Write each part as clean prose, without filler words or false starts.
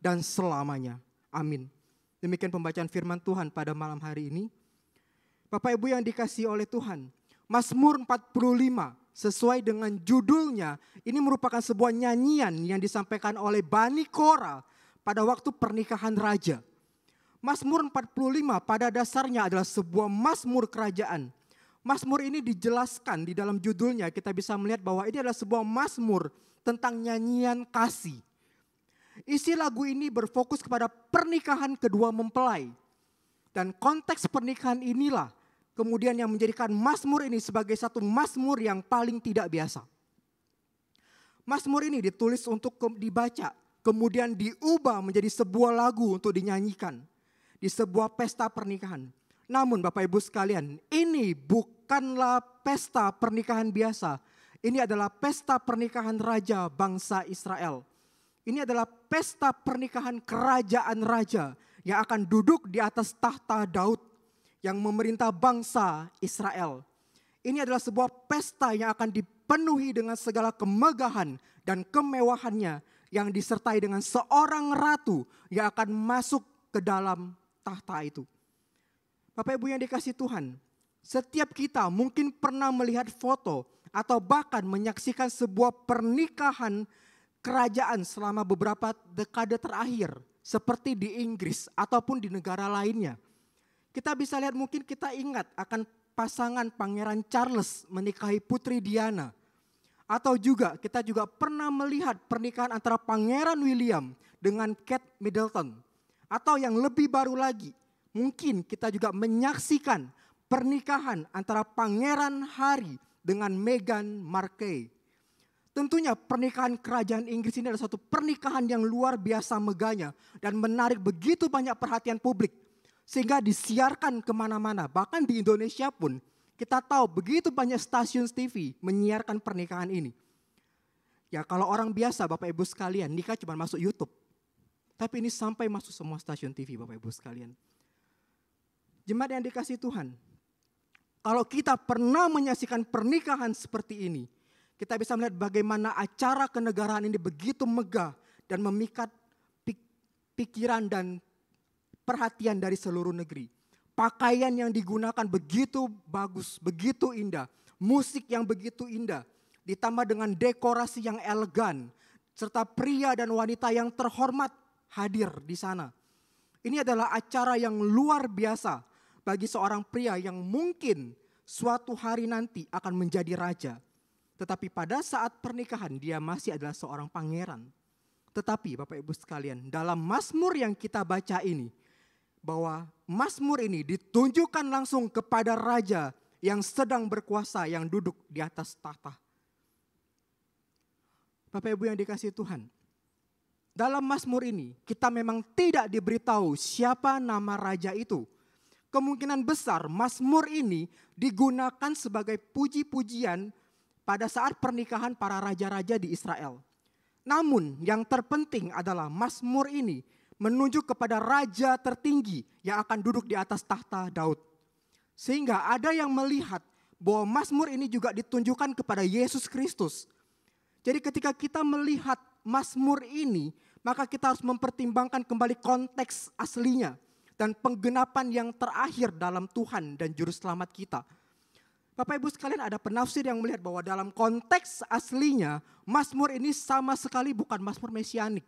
dan selamanya. Amin. Demikian pembacaan firman Tuhan pada malam hari ini. Bapak Ibu yang dikasihi oleh Tuhan, Mazmur 45 sesuai dengan judulnya, ini merupakan sebuah nyanyian yang disampaikan oleh Bani Korah pada waktu pernikahan raja. Mazmur 45 pada dasarnya adalah sebuah mazmur kerajaan. Mazmur ini dijelaskan di dalam judulnya, kita bisa melihat bahwa ini adalah sebuah mazmur tentang nyanyian kasih. Isi lagu ini berfokus kepada pernikahan kedua mempelai. Dan konteks pernikahan inilah kemudian yang menjadikan mazmur ini sebagai satu mazmur yang paling tidak biasa. Mazmur ini ditulis untuk dibaca, kemudian diubah menjadi sebuah lagu untuk dinyanyikan di sebuah pesta pernikahan. Namun Bapak Ibu sekalian, ini bukanlah pesta pernikahan biasa. Ini adalah pesta pernikahan raja bangsa Israel. Ini adalah pesta pernikahan kerajaan raja yang akan duduk di atas tahta Daud yang memerintah bangsa Israel. Ini adalah sebuah pesta yang akan dipenuhi dengan segala kemegahan dan kemewahannya yang disertai dengan seorang ratu yang akan masuk ke dalam tahta itu. Bapak Ibu yang dikasihi Tuhan, setiap kita mungkin pernah melihat foto atau bahkan menyaksikan sebuah pernikahan kerajaan selama beberapa dekade terakhir seperti di Inggris ataupun di negara lainnya. Kita bisa lihat, mungkin kita ingat akan pasangan Pangeran Charles menikahi Putri Diana. Atau juga kita juga pernah melihat pernikahan antara Pangeran William dengan Kate Middleton. Atau yang lebih baru lagi, mungkin kita juga menyaksikan pernikahan antara Pangeran Harry dengan Meghan Markle. Tentunya pernikahan kerajaan Inggris ini adalah satu pernikahan yang luar biasa megahnya dan menarik begitu banyak perhatian publik. Sehingga disiarkan kemana-mana, bahkan di Indonesia pun kita tahu begitu banyak stasiun TV menyiarkan pernikahan ini. Ya kalau orang biasa Bapak Ibu sekalian, nikah cuma masuk YouTube. Tapi ini sampai masuk semua stasiun TV Bapak Ibu sekalian. Jemaat yang dikasihi Tuhan, kalau kita pernah menyaksikan pernikahan seperti ini, kita bisa melihat bagaimana acara kenegaraan ini begitu megah dan memikat pikiran dan perhatian dari seluruh negeri. Pakaian yang digunakan begitu bagus, begitu indah. Musik yang begitu indah. Ditambah dengan dekorasi yang elegan. Serta pria dan wanita yang terhormat hadir di sana. Ini adalah acara yang luar biasa bagi seorang pria yang mungkin suatu hari nanti akan menjadi raja. Tetapi pada saat pernikahan dia masih adalah seorang pangeran. Tetapi Bapak Ibu sekalian, dalam mazmur yang kita baca ini, bahwa mazmur ini ditunjukkan langsung kepada raja yang sedang berkuasa, yang duduk di atas tahta. Bapak Ibu yang dikasihi Tuhan, dalam mazmur ini kita memang tidak diberitahu siapa nama raja itu. Kemungkinan besar mazmur ini digunakan sebagai puji-pujian pada saat pernikahan para raja-raja di Israel. Namun yang terpenting adalah mazmur ini menunjuk kepada raja tertinggi yang akan duduk di atas tahta Daud. Sehingga ada yang melihat bahwa mazmur ini juga ditunjukkan kepada Yesus Kristus. Jadi ketika kita melihat mazmur ini, maka kita harus mempertimbangkan kembali konteks aslinya dan penggenapan yang terakhir dalam Tuhan dan Juru Selamat kita. Bapak Ibu sekalian, ada penafsir yang melihat bahwa dalam konteks aslinya mazmur ini sama sekali bukan mazmur mesianik.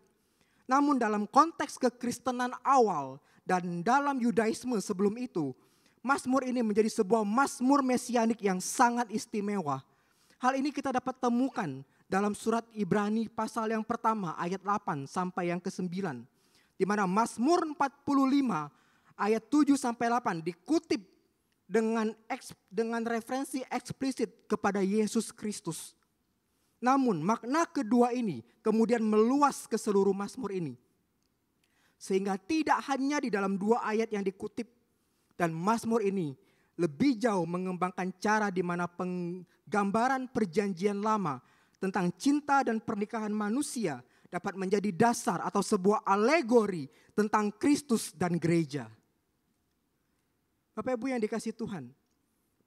Namun dalam konteks kekristenan awal dan dalam Yudaisme sebelum itu, mazmur ini menjadi sebuah mazmur mesianik yang sangat istimewa. Hal ini kita dapat temukan dalam surat Ibrani pasal yang pertama ayat 8 sampai yang ke-9. Di mana Mazmur 45 ayat 7 sampai 8 dikutip dengan referensi eksplisit kepada Yesus Kristus. Namun makna kedua ini kemudian meluas ke seluruh Mazmur ini. Sehingga tidak hanya di dalam dua ayat yang dikutip, dan Mazmur ini lebih jauh mengembangkan cara di mana penggambaran perjanjian lama tentang cinta dan pernikahan manusia dapat menjadi dasar atau sebuah alegori tentang Kristus dan gereja. Bapak Ibu yang dikasihi Tuhan,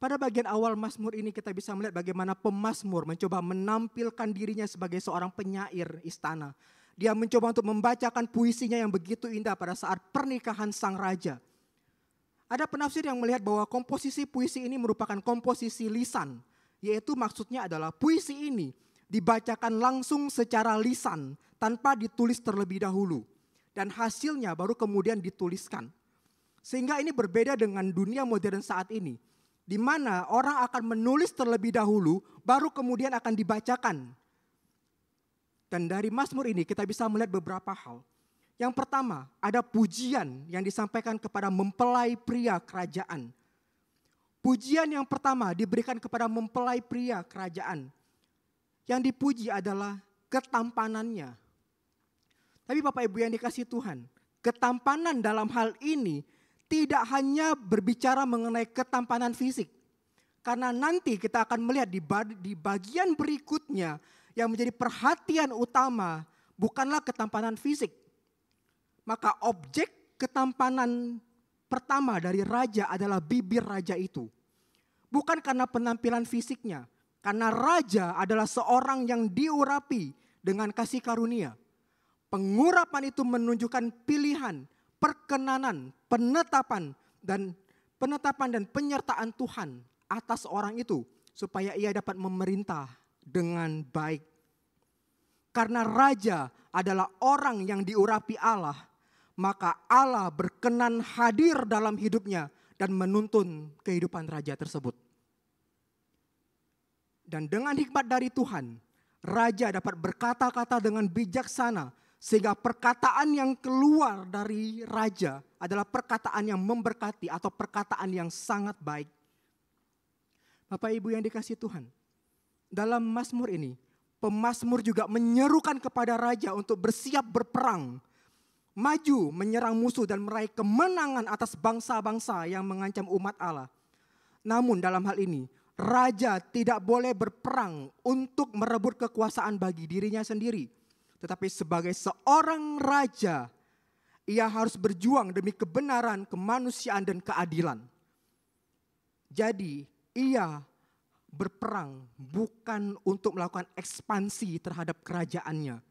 pada bagian awal Mazmur ini kita bisa melihat bagaimana pemazmur mencoba menampilkan dirinya sebagai seorang penyair istana. Dia mencoba untuk membacakan puisinya yang begitu indah pada saat pernikahan sang raja. Ada penafsir yang melihat bahwa komposisi puisi ini merupakan komposisi lisan, yaitu maksudnya adalah puisi ini dibacakan langsung secara lisan tanpa ditulis terlebih dahulu. Dan hasilnya baru kemudian dituliskan. Sehingga ini berbeda dengan dunia modern saat ini, di mana orang akan menulis terlebih dahulu, baru kemudian akan dibacakan. Dan dari Mazmur ini kita bisa melihat beberapa hal. Yang pertama, ada pujian yang disampaikan kepada mempelai pria kerajaan. Pujian yang pertama diberikan kepada mempelai pria kerajaan. Yang dipuji adalah ketampanannya. Tapi Bapak Ibu yang dikasihi Tuhan, ketampanan dalam hal ini tidak hanya berbicara mengenai ketampanan fisik. Karena nanti kita akan melihat di bagian berikutnya yang menjadi perhatian utama bukanlah ketampanan fisik. Maka objek ketampanan pertama dari raja adalah bibir raja itu. Bukan karena penampilan fisiknya. Karena raja adalah seorang yang diurapi dengan kasih karunia. Pengurapan itu menunjukkan pilihan, perkenanan, penetapan dan penyertaan Tuhan atas orang itu supaya ia dapat memerintah dengan baik. Karena raja adalah orang yang diurapi Allah, maka Allah berkenan hadir dalam hidupnya dan menuntun kehidupan raja tersebut. Dan dengan hikmat dari Tuhan, raja dapat berkata-kata dengan bijaksana, sehingga perkataan yang keluar dari raja adalah perkataan yang memberkati atau perkataan yang sangat baik. Bapak Ibu yang dikasihi Tuhan, dalam Mazmur ini, pemazmur juga menyerukan kepada raja untuk bersiap berperang, maju menyerang musuh dan meraih kemenangan atas bangsa-bangsa yang mengancam umat Allah. Namun dalam hal ini, raja tidak boleh berperang untuk merebut kekuasaan bagi dirinya sendiri. Tetapi sebagai seorang raja, ia harus berjuang demi kebenaran, kemanusiaan, dan keadilan. Jadi, ia berperang bukan untuk melakukan ekspansi terhadap kerajaannya.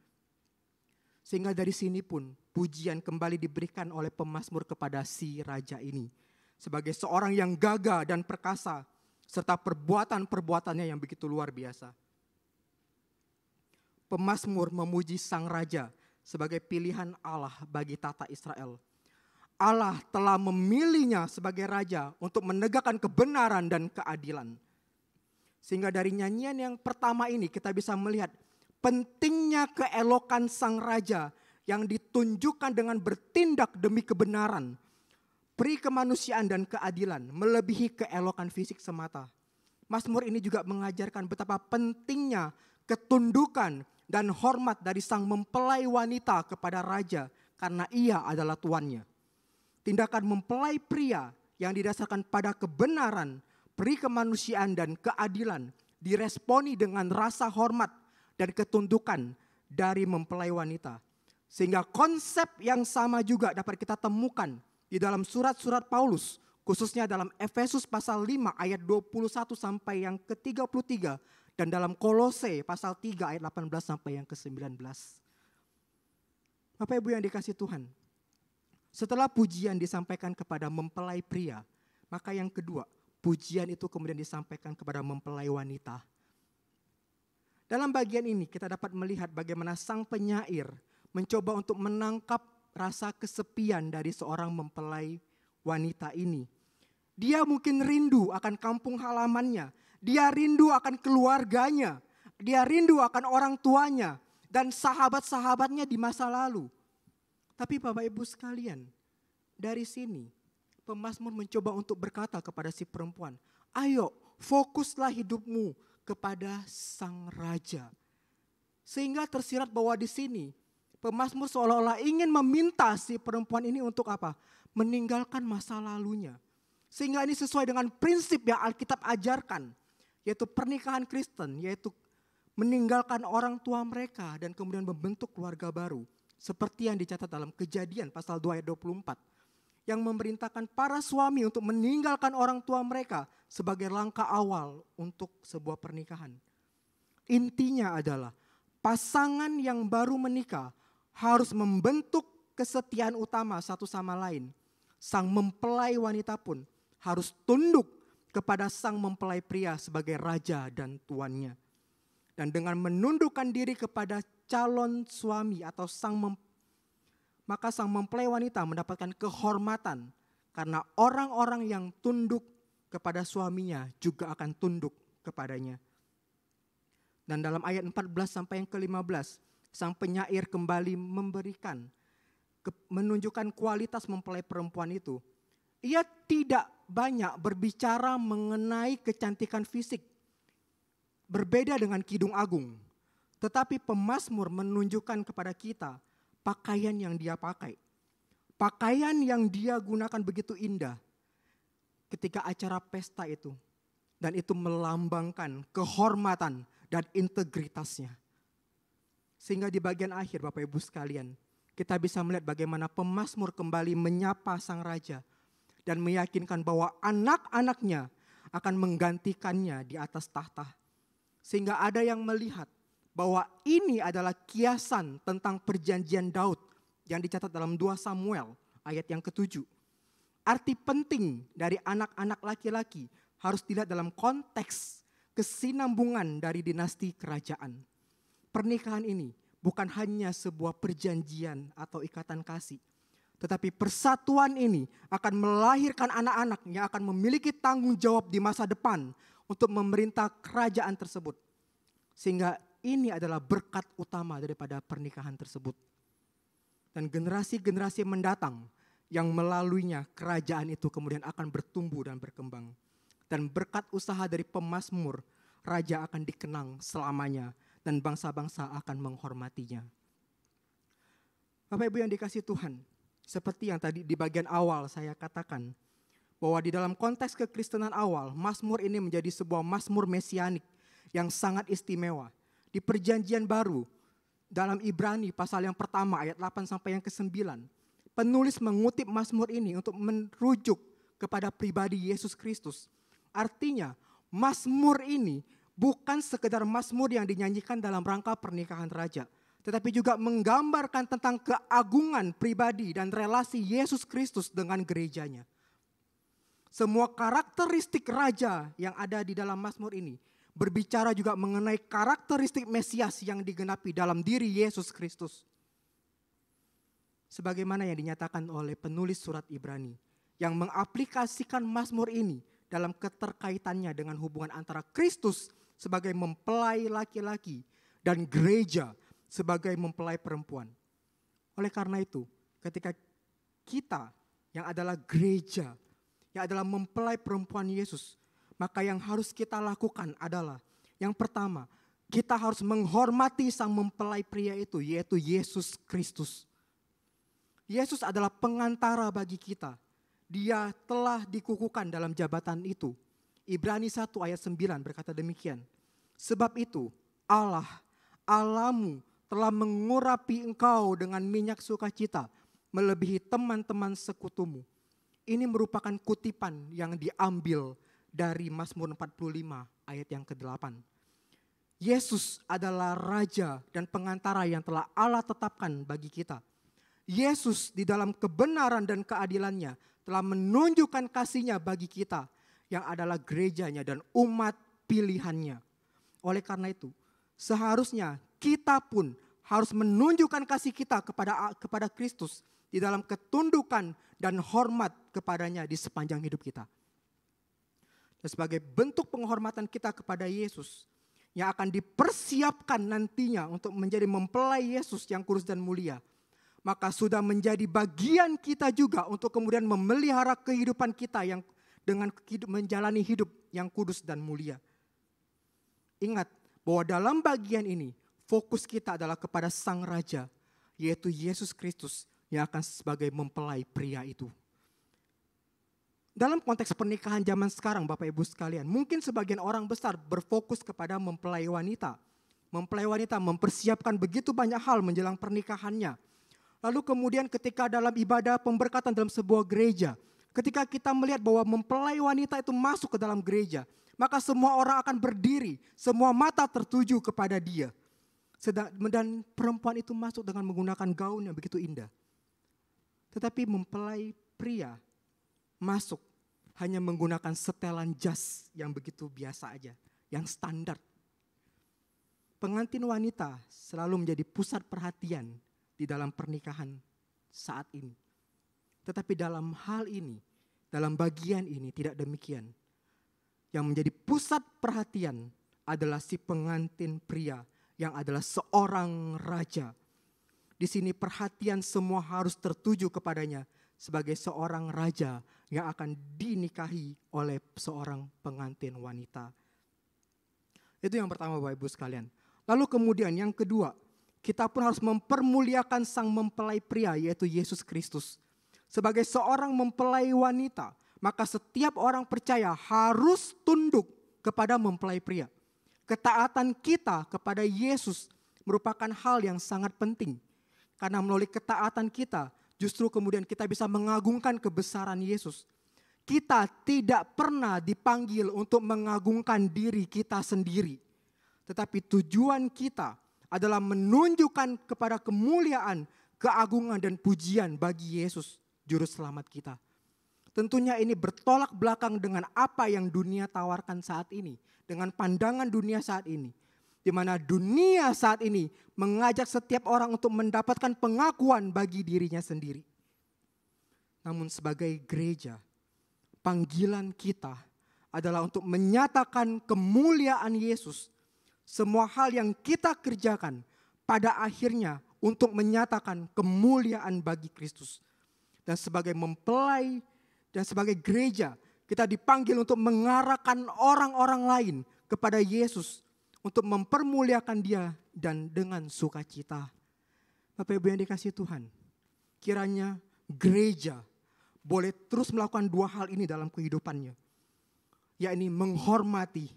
Sehingga dari sini pun pujian kembali diberikan oleh pemazmur kepada si raja ini. Sebagai seorang yang gagah dan perkasa, serta perbuatan-perbuatannya yang begitu luar biasa. Pemazmur memuji sang raja sebagai pilihan Allah bagi tata Israel. Allah telah memilihnya sebagai raja untuk menegakkan kebenaran dan keadilan. Sehingga dari nyanyian yang pertama ini kita bisa melihat pentingnya keelokan sang raja yang ditunjukkan dengan bertindak demi kebenaran, peri kemanusiaan dan keadilan melebihi keelokan fisik semata. Mazmur ini juga mengajarkan betapa pentingnya ketundukan dan hormat dari sang mempelai wanita kepada raja karena ia adalah tuannya. Tindakan mempelai pria yang didasarkan pada kebenaran, peri kemanusiaan dan keadilan diresponi dengan rasa hormat dan ketundukan dari mempelai wanita. Sehingga konsep yang sama juga dapat kita temukan di dalam surat-surat Paulus, khususnya dalam Efesus pasal 5 ayat 21 sampai yang ke-33 dan dalam Kolose pasal 3 ayat 18 sampai yang ke-19. Bapak Ibu yang dikasihi Tuhan, setelah pujian disampaikan kepada mempelai pria, maka yang kedua, pujian itu kemudian disampaikan kepada mempelai wanita. Dalam bagian ini kita dapat melihat bagaimana sang penyair mencoba untuk menangkap rasa kesepian dari seorang mempelai wanita ini. Dia mungkin rindu akan kampung halamannya, dia rindu akan keluarganya, dia rindu akan orang tuanya dan sahabat-sahabatnya di masa lalu. Tapi Bapak Ibu sekalian, dari sini pemazmur mencoba untuk berkata kepada si perempuan, ayo fokuslah hidupmu kepada sang raja. Sehingga tersirat bahwa di sini pemazmur seolah-olah ingin meminta si perempuan ini untuk apa? Meninggalkan masa lalunya. Sehingga ini sesuai dengan prinsip yang Alkitab ajarkan, yaitu pernikahan Kristen, yaitu meninggalkan orang tua mereka dan kemudian membentuk keluarga baru. Seperti yang dicatat dalam Kejadian pasal 2 ayat 24. Yang memerintahkan para suami untuk meninggalkan orang tua mereka sebagai langkah awal untuk sebuah pernikahan. Intinya adalah pasangan yang baru menikah harus membentuk kesetiaan utama satu sama lain. Sang mempelai wanita pun harus tunduk kepada sang mempelai pria sebagai raja dan tuannya. Dan dengan menundukkan diri kepada calon suami atau maka sang mempelai wanita mendapatkan kehormatan karena orang-orang yang tunduk kepada suaminya juga akan tunduk kepadanya. Dan dalam ayat 14 sampai yang ke-15, sang penyair kembali menunjukkan kualitas mempelai perempuan itu. Ia tidak banyak berbicara mengenai kecantikan fisik, berbeda dengan Kidung Agung. Tetapi pemazmur menunjukkan kepada kita pakaian yang dia pakai. Pakaian yang dia gunakan begitu indah ketika acara pesta itu. Dan itu melambangkan kehormatan dan integritasnya. Sehingga di bagian akhir Bapak Ibu sekalian, kita bisa melihat bagaimana pemazmur kembali menyapa sang raja dan meyakinkan bahwa anak-anaknya akan menggantikannya di atas tahta. Sehingga ada yang melihat bahwa ini adalah kiasan tentang perjanjian Daud yang dicatat dalam 2 Samuel ayat yang ke-7. Arti penting dari anak-anak laki-laki harus dilihat dalam konteks kesinambungan dari dinasti kerajaan. Pernikahan ini bukan hanya sebuah perjanjian atau ikatan kasih, tetapi persatuan ini akan melahirkan anak-anak yang akan memiliki tanggung jawab di masa depan untuk memerintah kerajaan tersebut. Sehingga ini adalah berkat utama daripada pernikahan tersebut. Dan generasi-generasi mendatang yang melaluinya kerajaan itu kemudian akan bertumbuh dan berkembang. Dan berkat usaha dari pemazmur, raja akan dikenang selamanya dan bangsa-bangsa akan menghormatinya. Bapak Ibu yang dikasihi Tuhan, seperti yang tadi di bagian awal saya katakan, bahwa di dalam konteks kekristenan awal, mazmur ini menjadi sebuah mazmur mesianik yang sangat istimewa. Di perjanjian baru, dalam Ibrani pasal yang pertama ayat 8 sampai yang ke-9, penulis mengutip mazmur ini untuk merujuk kepada pribadi Yesus Kristus. Artinya, mazmur ini bukan sekedar mazmur yang dinyanyikan dalam rangka pernikahan raja, tetapi juga menggambarkan tentang keagungan pribadi dan relasi Yesus Kristus dengan gerejanya. Semua karakteristik raja yang ada di dalam mazmur ini berbicara juga mengenai karakteristik Mesias yang digenapi dalam diri Yesus Kristus. Sebagaimana yang dinyatakan oleh penulis surat Ibrani, yang mengaplikasikan mazmur ini dalam keterkaitannya dengan hubungan antara Kristus sebagai mempelai laki-laki dan gereja sebagai mempelai perempuan. Oleh karena itu, ketika kita yang adalah gereja, yang adalah mempelai perempuan Yesus, maka yang harus kita lakukan adalah, yang pertama, kita harus menghormati sang mempelai pria itu, yaitu Yesus Kristus. Yesus adalah pengantara bagi kita. Dia telah dikukuhkan dalam jabatan itu. Ibrani 1 ayat 9 berkata demikian. Sebab itu Allahmu telah mengurapi engkau dengan minyak sukacita, melebihi teman-teman sekutumu. Ini merupakan kutipan yang diambil dari Mazmur 45 ayat yang ke-8. Yesus adalah raja dan pengantara yang telah Allah tetapkan bagi kita. Yesus di dalam kebenaran dan keadilannya telah menunjukkan kasih-Nya bagi kita yang adalah gerejanya dan umat pilihannya. Oleh karena itu, seharusnya kita pun harus menunjukkan kasih kita kepada Kristus di dalam ketundukan dan hormat kepadanya di sepanjang hidup kita. Dan sebagai bentuk penghormatan kita kepada Yesus yang akan dipersiapkan nantinya untuk menjadi mempelai Yesus yang kudus dan mulia, maka sudah menjadi bagian kita juga untuk kemudian memelihara kehidupan kita yang dengan menjalani hidup yang kudus dan mulia. Ingat bahwa dalam bagian ini fokus kita adalah kepada Sang Raja, yaitu Yesus Kristus yang akan sebagai mempelai pria itu. Dalam konteks pernikahan zaman sekarang Bapak Ibu sekalian, mungkin sebagian orang besar berfokus kepada mempelai wanita. Mempelai wanita mempersiapkan begitu banyak hal menjelang pernikahannya. Lalu kemudian ketika dalam ibadah pemberkatan dalam sebuah gereja, ketika kita melihat bahwa mempelai wanita itu masuk ke dalam gereja, maka semua orang akan berdiri, semua mata tertuju kepada dia. Dan perempuan itu masuk dengan menggunakan gaun yang begitu indah. Tetapi mempelai pria masuk hanya menggunakan setelan jas yang begitu biasa aja, yang standar. Pengantin wanita selalu menjadi pusat perhatian di dalam pernikahan saat ini. Tetapi dalam hal ini, dalam bagian ini tidak demikian. Yang menjadi pusat perhatian adalah si pengantin pria yang adalah seorang raja. Di sini perhatian semua harus tertuju kepadanya sebagai seorang raja yang akan dinikahi oleh seorang pengantin wanita. Itu yang pertama Bapak Ibu sekalian. Lalu kemudian yang kedua, kita pun harus mempermuliakan sang mempelai pria yaitu Yesus Kristus. Sebagai seorang mempelai wanita, maka setiap orang percaya harus tunduk kepada mempelai pria. Ketaatan kita kepada Yesus merupakan hal yang sangat penting. Karena melalui ketaatan kita, justru kemudian kita bisa mengagungkan kebesaran Yesus. Kita tidak pernah dipanggil untuk mengagungkan diri kita sendiri. Tetapi tujuan kita adalah menunjukkan kepada kemuliaan, keagungan dan pujian bagi Yesus, Juru Selamat kita. Tentunya ini bertolak belakang dengan apa yang dunia tawarkan saat ini. Dengan pandangan dunia saat ini. Di mana dunia saat ini mengajak setiap orang untuk mendapatkan pengakuan bagi dirinya sendiri. Namun sebagai gereja, panggilan kita adalah untuk menyatakan kemuliaan Yesus. Semua hal yang kita kerjakan pada akhirnya untuk menyatakan kemuliaan bagi Kristus. Dan sebagai mempelai dan sebagai gereja, kita dipanggil untuk mengarahkan orang-orang lain kepada Yesus. Untuk mempermuliakan dia dan dengan sukacita. Bapak Ibu yang dikasihi Tuhan, kiranya gereja boleh terus melakukan dua hal ini dalam kehidupannya. Yakni menghormati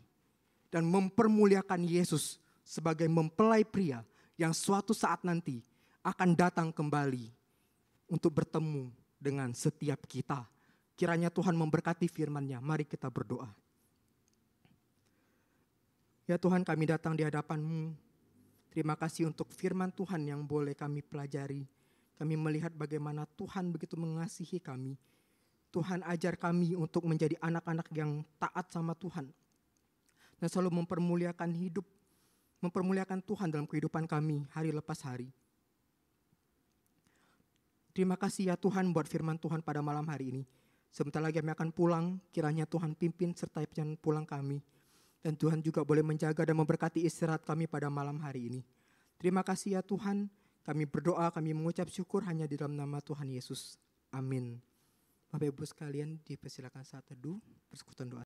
dan mempermuliakan Yesus sebagai mempelai pria yang suatu saat nanti akan datang kembali untuk bertemu dengan setiap kita. Kiranya Tuhan memberkati firman-Nya. Mari kita berdoa. Ya Tuhan, kami datang di hadapan-Mu. Terima kasih untuk firman Tuhan yang boleh kami pelajari. Kami melihat bagaimana Tuhan begitu mengasihi kami. Tuhan ajar kami untuk menjadi anak-anak yang taat sama Tuhan. Dan selalu mempermuliakan hidup, mempermuliakan Tuhan dalam kehidupan kami hari lepas hari. Terima kasih ya Tuhan buat firman Tuhan pada malam hari ini. Sebentar lagi kami akan pulang, kiranya Tuhan pimpin sertai perjalanan pulang kami. Dan Tuhan juga boleh menjaga dan memberkati istirahat kami pada malam hari ini. Terima kasih ya Tuhan, kami berdoa, kami mengucap syukur hanya di dalam nama Tuhan Yesus. Amin. Bapak Ibu sekalian dipersilakan saat teduh, persekutuan doa.